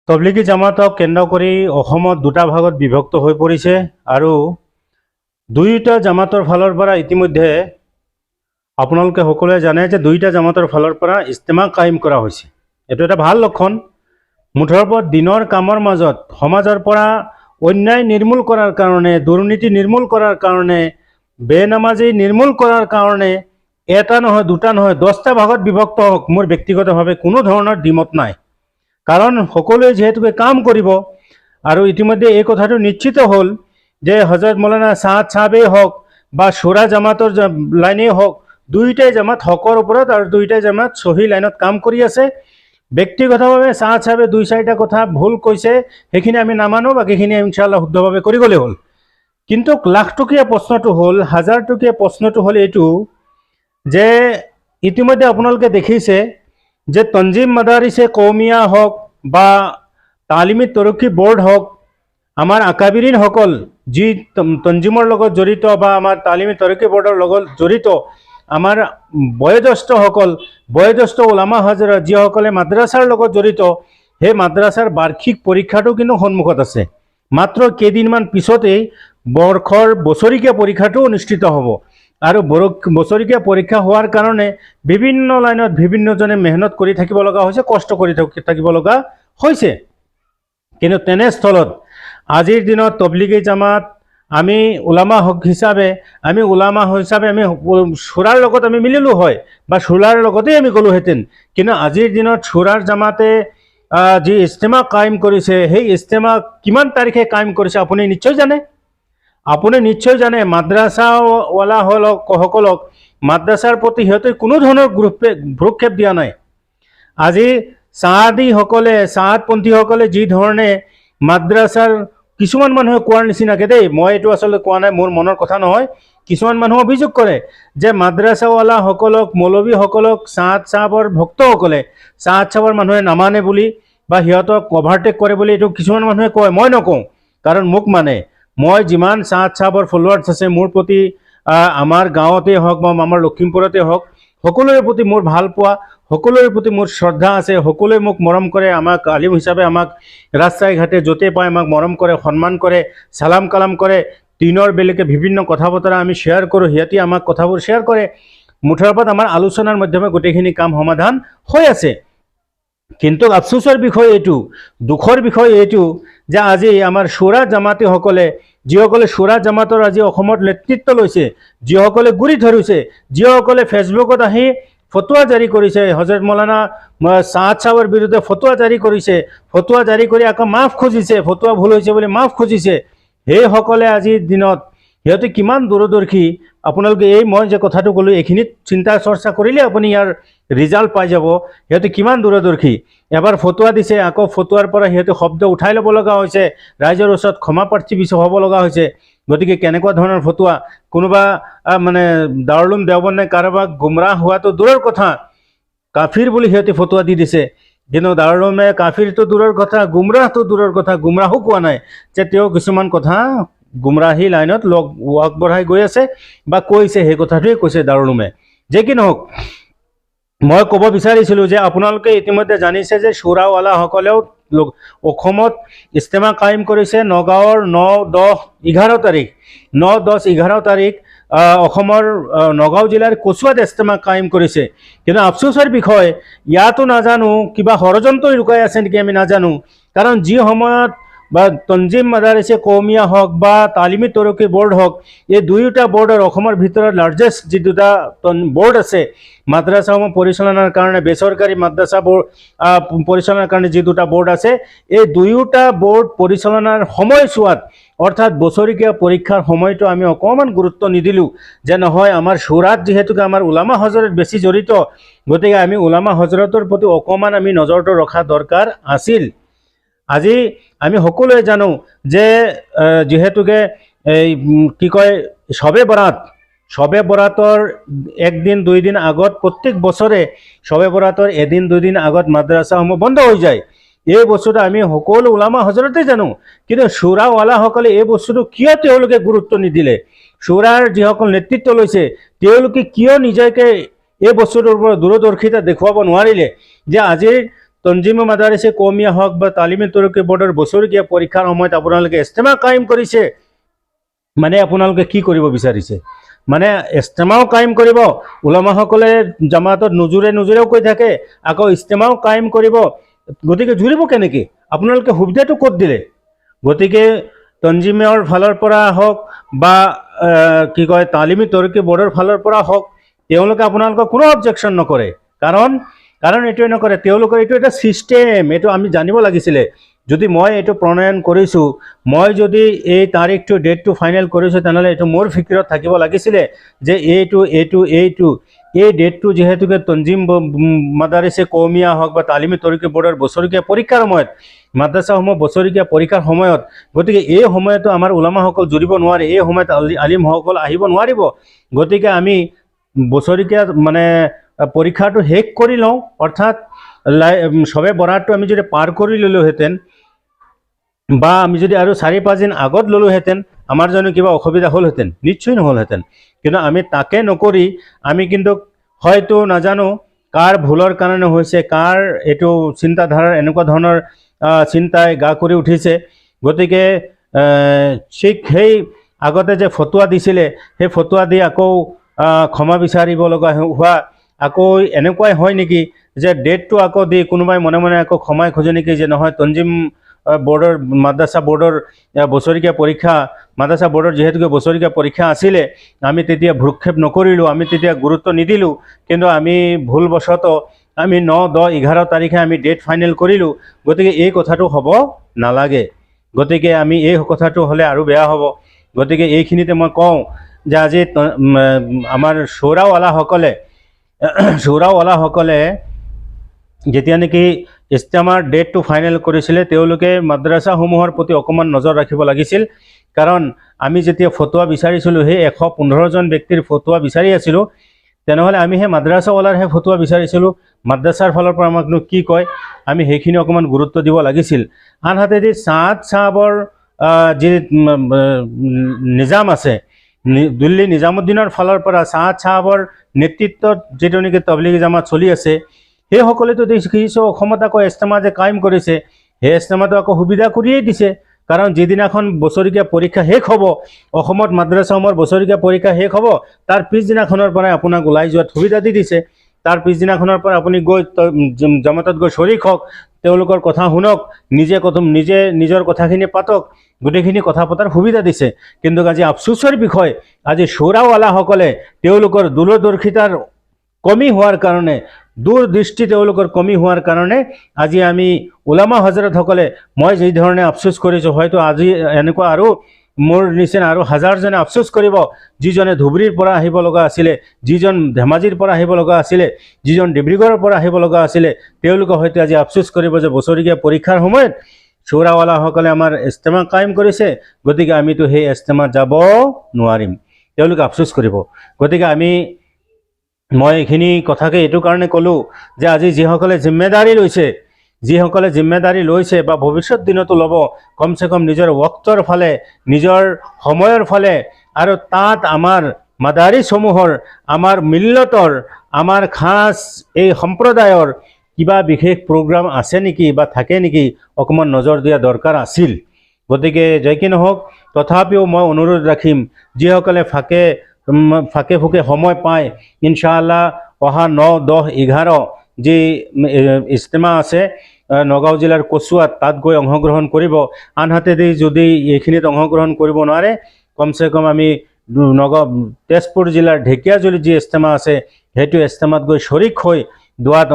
তবলিগী জামাতক কেন্দ্ৰ কৰি অসমত দুটা ভাগত বিভক্ত হৈ পৰিছে আৰু দুয়োটা জামাতৰ ফালৰ পৰা ইতিমধ্যে আপোনালোকে সকলোৱে জানে যে দুয়োটা জামাতৰ ফালৰ পৰা ইস্তেমা কায়েম কৰা হৈছে। এইটো এটা ভাল লক্ষণ। মুঠৰ ওপৰত দিনৰ কামৰ মাজত সমাজৰ পৰা অন্যায় নিৰ্মূল কৰাৰ কাৰণে, দুৰ্নীতি নিৰ্মূল কৰাৰ কাৰণে, বেনামাজি নিৰ্মূল কৰাৰ কাৰণে এটা নহয়, দুটা নহয়, 10টা ভাগত বিভক্ত হওক, মোৰ ব্যক্তিগতভাৱে কোনো ধৰণৰ দ্বিমত নাই। কাৰণ সকলোৱে যেহেতুকে কাম কৰিব আৰু ইতিমধ্যে এই কথাটো নিশ্চিত হ'ল যে হজৰত মৌলানা সাদ সাহেবেই হওক বা শুৰা জামাতৰ লাইনেই হওক, দুয়োটাই জামাত হকৰ ওপৰত আৰু দুয়োটাই জামাত সহি লাইনত কাম কৰি আছে। ব্যক্তিগতভাৱে সাদ সাহেবে 2-4টা কথা ভুল কৈছে, সেইখিনি আমি নামানো, বাকীখিনি ইনশাআল্লাহ শুদ্ধভাৱে কৰি গ'লে হ'ল। কিন্তু লাখটকীয়া প্ৰশ্নটো হ'ল, হাজাৰটকীয়া প্ৰশ্নটো হ'ল এইটো যে ইতিমধ্যে আপোনালোকে দেখিছে যে তঞ্জিম মাদাৰিছে কৌমিয়া হওক বা তালিমি তৰক্কি বোৰ্ড হওক, আমাৰ আকাবিৰিন সকল যি তঞ্জিমৰ লগত জড়িত বা আমাৰ তালিমি তৰক্কি বোৰ্ডৰ লগত জড়িত আমাৰ বয়োজ্যেষ্ঠ ওলামা হাজৰা যিসকলে মাদ্ৰাছাৰ লগত জড়িত, সেই মাদ্ৰাছাৰ বাৰ্ষিক পৰীক্ষাটো কিন্তু সন্মুখত আছে। মাত্ৰ কেইদিনমান পিছতেই বছৰীয়া পৰীক্ষাটো অনুষ্ঠিত হ'ব আৰু বছৰীয়া পৰীক্ষা হোৱাৰ কাৰণে বিভিন্ন লাইনত বিভিন্নজনে মেহনত কৰি থাকিব লগা হৈছে, কষ্ট কৰি থাকিব লগা হৈছে। কিন্তু তেনেস্থলত আজিৰ দিনত তবলিগী জামাত আমি ওলামা হিচাপে আমি শুৰাৰ লগত আমি মিলিলো হয় বা শুৰাৰ লগতেই আমি গ'লোহেঁতেন। কিন্তু আজিৰ দিনত শুৰাৰ জামাতে যি ইস্তেমা কায়েম কৰিছে, সেই ইস্তেমা কিমান তাৰিখে কায়েম কৰিছে আপুনি নিশ্চয় জানে। মাদ্ৰাছাৱালা সকলক মাদ্ৰাছাৰ প্ৰতি সিহঁতে কোনো ধৰণৰ ভ্ৰক্ষেপ দিয়া নাই। আজি চাহাদপন্থীসকলে যি ধৰণে মাদ্ৰাছাৰ কিছুমান মানুহে কোৱাৰ নিচিনাকৈ দেই, মই এইটো আচলতে কোৱা নাই, মোৰ মনৰ কথা নহয়, কিছুমান মানুহ অভিযোগ কৰে যে মাদ্ৰাছাৱালাসকলক, মৌলবীসকলক সাদ সাহেবৰ ভক্তসকলে সাদ সাহেবৰ মানুহে নামানে বুলি বা সিহঁতক অভাৰটেক কৰে বুলি এইটো কিছুমান মানুহে কয়। মই নকওঁ, কাৰণ মোক মানে মই যিমান সাদ সাহেবৰ ফলোৱাৰ্ছ আছে মোৰ প্ৰতি, আমাৰ গাঁৱতেই হওক বা আমাৰ লখিমপুৰতে হওক, সকলোৰে প্ৰতি মোৰ ভাল পোৱা, সকলোৰে প্ৰতি মোৰ শ্ৰদ্ধা আছে। সকলোৱে মোক মৰম কৰে, আমাক আলিম হিচাপে আমাক ৰাস্তাই ঘাটে য'তে পায় আমাক মৰম কৰে, সন্মান কৰে, সালাম কালাম কৰে, দিনৰ বেলেগে বিভিন্ন কথা বতৰা আমি শ্বেয়াৰ কৰোঁ, সিহঁতে আমাক কথাবোৰ শ্বেয়াৰ কৰে। মুঠৰ ওপৰত আমাৰ আলোচনাৰ মাধ্যমে গোটেইখিনি কাম সমাধান হৈ আছে। কিন্তু আফচোচৰ বিষয় এইটো, দুখৰ বিষয় এইটো যে আজি আমাৰ শুৰা জামাতীসকলে, যিসকলে শুৰা জামাতৰ আজি অসমত নেতৃত্ব লৈছে, যিসকলে গুৰি ধৰিছে, যিসকলে ফেচবুকত আহি ফটোৱা জাৰি কৰিছে, হজৰত মৌলানা সাদ সাহেবৰ বিৰুদ্ধে ফটোৱা জাৰি কৰিছে, ফটোৱা জাৰি কৰি আকৌ মাফ খুজিছে, ফটোৱা ভুল হৈছে বুলি মাফ খুজিছে, সেইসকলে আজিৰ দিনত সিহঁতে কিমান দূৰদৰ্শী। আপোনালোকে মই যে কথাটো ক'লোঁ, এইখিনিত চিন্তা চৰ্চা কৰিলে আপুনি ইয়াৰ ৰিজাল্ট পাই যাব, সিহঁতে কিমান দূৰদৰ্শী। এবাৰ ফটোৱা দিছে, আকৌ ফটোৱাৰ পৰা সিহঁতে শব্দ উঠাই ল'ব লগা হৈছে, ৰাইজৰ ওচৰত ক্ষমা প্ৰাৰ্থী হ'ব লগা হৈছে। গতিকে কেনেকুৱা ধৰণৰ ফটোৱা, কোনোবা মানে দাৰুল উলুম দেওবন্দে কাৰোবাক গুমৰাহ হোৱাটো দূৰৰ কথা, কাফিৰ বুলি সিহঁতে ফটোৱা দি দিছে। কিন্তু দাৰুল উলুমে কাফিৰটো দূৰৰ কথা, গুমৰাহটো দূৰৰ কথা, গুমৰাহো কোৱা নাই, যে তেওঁ কিছুমান কথা গুমৰাহী লাইনত আগবঢ়াই গৈ আছে বা কৈছে, সেই কথাটোৱে কৈছে দাৰুল উলুমে। যে কি নহওক, মই ক'ব বিচাৰিছিলোঁ যে আপোনালোকে ইতিমধ্যে জানিছে যে শুৰাৱালাসকলেও অসমত ইস্তেমা কায়েম কৰিছে। নগাঁৱৰ 9-10-11 তাৰিখ অসমৰ নগাঁও জিলাৰ কচুৱাত ইস্তেমা কায়েম কৰিছে। কিন্তু আফচোচৰ বিষয়, ইয়াতো নাজানো কিবা ষড়যন্ত্ৰ লুকাই আছে নেকি আমি নাজানো। কাৰণ যি সময়ত বা তঞ্জিম মাদাৰিছে কৌমিয়া হওক বা তালিমি তৰক্কি বোৰ্ড হওক, এই দুয়োটা বোৰ্ডৰ অসমৰ ভিতৰত লাৰ্জেষ্ট যি দুটা বোৰ্ড আছে মাদ্ৰাছাসমূহ পৰিচালনাৰ কাৰণে, বেচৰকাৰী মাদ্ৰাছাবোৰ পৰিচালনাৰ কাৰণে যি দুটা বোৰ্ড আছে, এই দুয়োটা বোৰ্ড পৰিচালনাৰ সময়ছোৱাত, অৰ্থাৎ বছৰীয়া পৰীক্ষাৰ সময়টো আমি অকণমান গুৰুত্ব নিদিলোঁ। যে নহয়, আমাৰ শুৰাত যিহেতুকে আমাৰ ওলামা হজৰত বেছি জড়িত, গতিকে আমি ওলামা হজৰতৰ প্ৰতি অকণমান আমি নজৰটো ৰখা দৰকাৰ আছিল। আজি আমি সকলোৱে জানো যে যিহেতুকে এই কি কয়, শবে বৰাতৰ 1-2 দিন আগত, প্ৰত্যেক বছৰে শবে বৰাতৰ 1-2 দিন আগত মাদ্ৰাছাসমূহ বন্ধ হৈ যায়। এই বস্তুটো আমি সকলো ওলামা হজৰতে জানো, কিন্তু শুৰাৱালাসকলে এই বস্তুটো কিয় তেওঁলোকে গুৰুত্ব নিদিলে? শুৰাৰ যিসকল নেতৃত্ব লৈছে তেওঁলোকে কিয় নিজকে এই বস্তুটোৰ ওপৰত দূৰদৰ্শিতা দেখুৱাব নোৱাৰিলে যে আজিৰ তঞ্জিম মাদাৰিছে কৌমিয়া হওক বা তালিমী তুৰকী বোৰ্ডৰ বছৰীয়া পৰীক্ষাৰ সময়ত আপোনালোকে ইজতেমা কায়েম কৰিছে, মানে আপোনালোকে কি কৰিব বিচাৰিছে? মানে ইজতেমাও কায়েম কৰিব, উলামাসকলে জামাতত নোজোৰেও কৈ থাকে, আকৌ ইজতেমাও কায়েম কৰিব, গতিকে জুৰিব কেনেকৈ? আপোনালোকে সুবিধাটো ক'ত দিলে? গতিকে তঞ্জিমৰ ফালৰ পৰা হওক বা কি কয় তালিমী তৰকী বোৰ্ডৰ ফালৰ পৰা হওক, তেওঁলোকে আপোনালোকক কোনো অবজেকশ্যন নকৰে। কাৰণ এইটোৱে নকৰে, তেওঁলোকৰ এইটো এটা ছিষ্টেম, এইটো আমি জানিব লাগিছিলে। যদি মই এইটো প্ৰণয়ন কৰিছোঁ, মই যদি এই তাৰিখটো ডেটটো ফাইনেল কৰিছোঁ, তেনেহ'লে এইটো মোৰ ফিকিৰত থাকিব লাগিছিলে যে এই ডেটটো যিহেতুকে তঞ্জিম মাদাৰিছে কৌমিয়া হওক বা তালিমী তৰকী বোৰ্ডৰ বছৰীয়া পৰীক্ষাৰ সময়ত, মাদ্ৰাছাসমূহ বছৰীয়া পৰীক্ষাৰ সময়ত, গতিকে এই সময়তো আমাৰ উলামাসকল জুৰিব নোৱাৰে, এই সময়ত আলিমসকল আহিব নোৱাৰিব। গতিকে আমি বছৰীয়া মানে পৰীক্ষাটো শেষ কৰি লওঁ, অৰ্থাৎ সবে বৰাতটো আমি যদি পাৰ কৰি ল'লোহেঁতেন বা আমি যদি আৰু 4-5 দিন আগত ল'লোহেঁতেন, আমাৰ জানো কিবা অসুবিধা হ'লহেঁতেন? নিশ্চয় নহ'লহেঁতেন। কিন্তু আমি তাকে নকৰি আমি কিন্তু হয়তো নাজানো কাৰ ভুলৰ কাৰণে হৈছে, কাৰ এইটো চিন্তাধাৰাৰ এনেকুৱা ধৰণৰ চিন্তাই গা কৰি উঠিছে। গতিকে সেই আগতে যে ফটোৱা দিছিলে, সেই ফটোৱা দি আকৌ ক্ষমা বিচাৰিব লগা হোৱা, আকৌ এনেকুৱাই হয় নেকি যে ডেটটো আকৌ দি কোনোবাই মনে মনে আকৌ ক্ষমাই খোজে নেকি যে নহয় তঞ্জিম বোৰ্ডৰ মাদ্ৰাছা বোৰ্ডৰ বছৰীয়া পৰীক্ষা, মাদ্ৰাছা বোৰ্ডৰ যিহেতুকে বছৰীয়া পৰীক্ষা আছিলে, আমি তেতিয়া ভ্ৰূক্ষেপ নকৰিলোঁ, আমি তেতিয়া গুৰুত্ব নিদিলোঁ, কিন্তু আমি ভুলবশতঃ আমি 9, 10, 11 তাৰিখে আমি ডেট ফাইনেল কৰিলোঁ। গতিকে এই কথাটো হ'ব নালাগে। গতিকে আমি এই কথাটো হ'লে আৰু বেয়া হ'ব। গতিকে এইখিনিতে মই কওঁ যে আজি আমাৰ শ্বৌৰাৱালাসকলে যেতিয়া নেকি ইজতেমাৰ ডেটটো ফাইনেল কৰিছিলে, তেওঁলোকে মাদ্ৰাছাসমূহৰ প্ৰতি অকণমান নজৰ ৰাখিব লাগিছিল। কাৰণ আমি যেতিয়া ফটোৱা বিচাৰিছিলোঁ, সেই 115জন ব্যক্তিৰ ফটোৱা বিচাৰি আছিলোঁ, তেনেহ'লে আমি সেই মাদ্ৰাছাৱালাৰহে ফটোৱা বিচাৰিছিলোঁ। মাদ্ৰাছাৰ ফালৰ পৰা আমাকনো কি কয়, আমি সেইখিনি অকণমান গুৰুত্ব দিব লাগিছিল। আনহাতেদি ছাদ চাহাবৰ যি নিজাম আছে, দিল্লী নিজামুদ্দিনৰ ফালৰ পৰা ছাদ চাহাবৰ নেতৃত্বত যিটো নেকি তবলিগী জামাত চলি আছে, সেইসকলেতো দেখিছোঁ অসমত আকৌ ইজতেমা যে কায়েম কৰিছে, সেই ইজতেমাটো আকৌ সুবিধা কৰিয়েই দিছে। কাৰণ যিদিনাখন বছৰীয়া পৰীক্ষা শেষ হ'ব, অসমত মাদ্ৰাছাসমূহৰ বছৰীয়া পৰীক্ষা শেষ হ'ব, তাৰ পিছদিনাখনৰ পৰাই আপোনাক ওলাই যোৱাত সুবিধা দি দিছে। তাৰ পিছদিনাখনৰ পৰা আপুনি গৈ জামাতত গৈ শ্বৰীক হওক, তেওঁলোকৰ কথা শুনক, নিজে নিজৰ কথাখিনি পাতক, গোটেইখিনি কথা পতাৰ সুবিধা দিছে। কিন্তু আজি আফচোচৰ বিষয়, আজি শ্বৌৰাৱালাসকলে তেওঁলোকৰ দূৰদৰ্শিতাৰ কমি হোৱাৰ কাৰণে, দূৰদৃষ্টি তেওঁলোকৰ কমি হোৱাৰ কাৰণে আজি আমি উলামা হজৰতসকলে, মই যি ধৰণে আফচোচ কৰিছোঁ, হয়তো আজি এনেকুৱা আৰু মোৰ নিচিনা আৰু হাজাৰজনে আফচোচ কৰিব, যিজনে ধুবুৰীৰ পৰা আহিব লগা আছিলে, যিজন ধেমাজিৰ পৰা আহিব লগা আছিলে, যিজন ডিব্ৰুগড়ৰ পৰা আহিব লগা আছিলে, তেওঁলোকে হয়তো আজি আফচোচ কৰিব যে বছৰীয়া পৰীক্ষাৰ সময়ত শ্বৌৰাৱালাসকলে আমাৰ ইজতেমা কায়েম কৰিছে, গতিকে আমিতো সেই ইজতেমাত যাব নোৱাৰিম, তেওঁলোকে আফচোচ কৰিব। গতিকে মই এইখিনি কথাকে এইটো কাৰণে ক'লোঁ যে আজি যিসকলে জিম্মেদাৰী লৈছে বা ভৱিষ্যত দিনতো ল'ব, কমচে কম নিজৰ ৱক্তৰ ফালে, নিজৰ সময়ৰ ফালে, আৰু তাত আমাৰ মাদাৰিছসমূহৰ, আমাৰ মিল্লতৰ, আমাৰ খাস এই সম্প্ৰদায়ৰ কিবা বিশেষ প্ৰগ্ৰাম আছে নেকি বা থাকে নেকি, অকণমান নজৰ দিয়া দৰকাৰ আছিল। গতিকে যে কি নহওক, তথাপিও মই অনুৰোধ ৰাখিম, যিসকলে ফাকে ফুকে সময় পায়, ইনশাআল্লাহ অহা 9, 10, 11 যি ইজতেমা আছে নগাঁও জিলাৰ কচুৱাত, তাত গৈ অংশগ্ৰহণ কৰিব। আনহাতেদি যদি এইখিনিত অংশগ্ৰহণ কৰিব নোৱাৰে, কমচে কম আমি তেজপুৰ জিলাৰ ঢেকীয়াজুলিত যি ইজতেমা আছে, সেইটো ইজতেমাত গৈ শ্বৰীক হৈ দোৱাত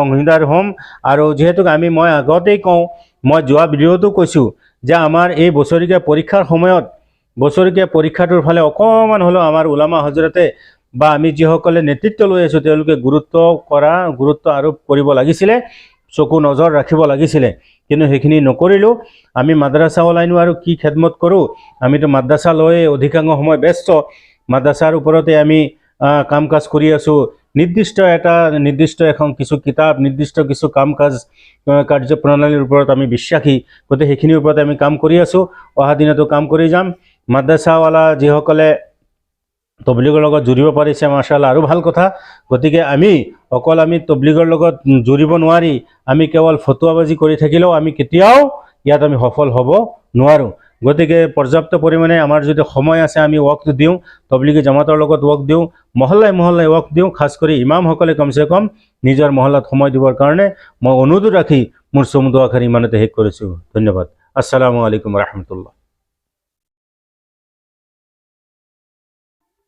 অংশীদাৰ হ'ম। আৰু যিহেতুকে মই আগতেই কওঁ, মই যোৱা ভিডিঅ'টো কৈছোঁ যে আমাৰ এই বছৰীয়া পৰীক্ষাৰ সময়ত, বছৰীয়া পৰীক্ষাটোৰ ফালে অকণমান হ'লেও আমাৰ উলামা হজৰতে বা আমি যিসকলে নেতৃত্ব লৈ আছোঁ, তেওঁলোকে গুৰুত্ব আৰোপ কৰিব লাগিছিলে, চকু নজৰ ৰাখিব লাগিছিলে। কিন্তু সেইখিনি নকৰিলোঁ। আমি মাদ্ৰাছাৱালাইনো আৰু কি খেদমত কৰোঁ, আমিতো মাদ্ৰাছা লৈয়ে অধিকাংশ সময় ব্যস্ত, মাদ্ৰাছাৰ ওপৰতে আমি কাম কাজ কৰি আছোঁ। নিৰ্দিষ্ট এখন কিছু কিতাপ, নিৰ্দিষ্ট কিছু কাম কাজ কাৰ্যপ্ৰণালীৰ ওপৰত আমি বিশ্বাসী, গতিকে সেইখিনিৰ ওপৰতে আমি কাম কৰি আছোঁ, অহা দিনতো কাম কৰি যাম। মাদ্ৰাছাৱালা যিসকলে তবলিগৰ লগত জুৰিব পাৰিছে মাশাআল্লাহ আৰু ভাল কথা। গতিকে আমি তবলিগৰ লগত জুৰিব নোৱাৰি আমি কেৱল ফটুৱাবাজি কৰি থাকিলেও আমি কেতিয়াও ইয়াত আমি সফল হ'ব নোৱাৰোঁ। গতিকে পৰ্যাপ্ত পৰিমাণে আমাৰ যদি সময় আছে আমি ৱকটো দিওঁ, তবলিগী জামাতৰ লগত ৱক দিওঁ, মহল্লাই মহল্লাই ৱক দিওঁ। খাছ কৰি ইমামসকলে কমচে কম নিজৰ মহল্লাত সময় দিবৰ কাৰণে মই অনুৰোধ ৰাখি মোৰ চমু দুআষাৰ ইমানতে শেষ কৰিছোঁ। ধন্যবাদ। আসসালামু আলাইকুম ৰহমতুল্লাহ।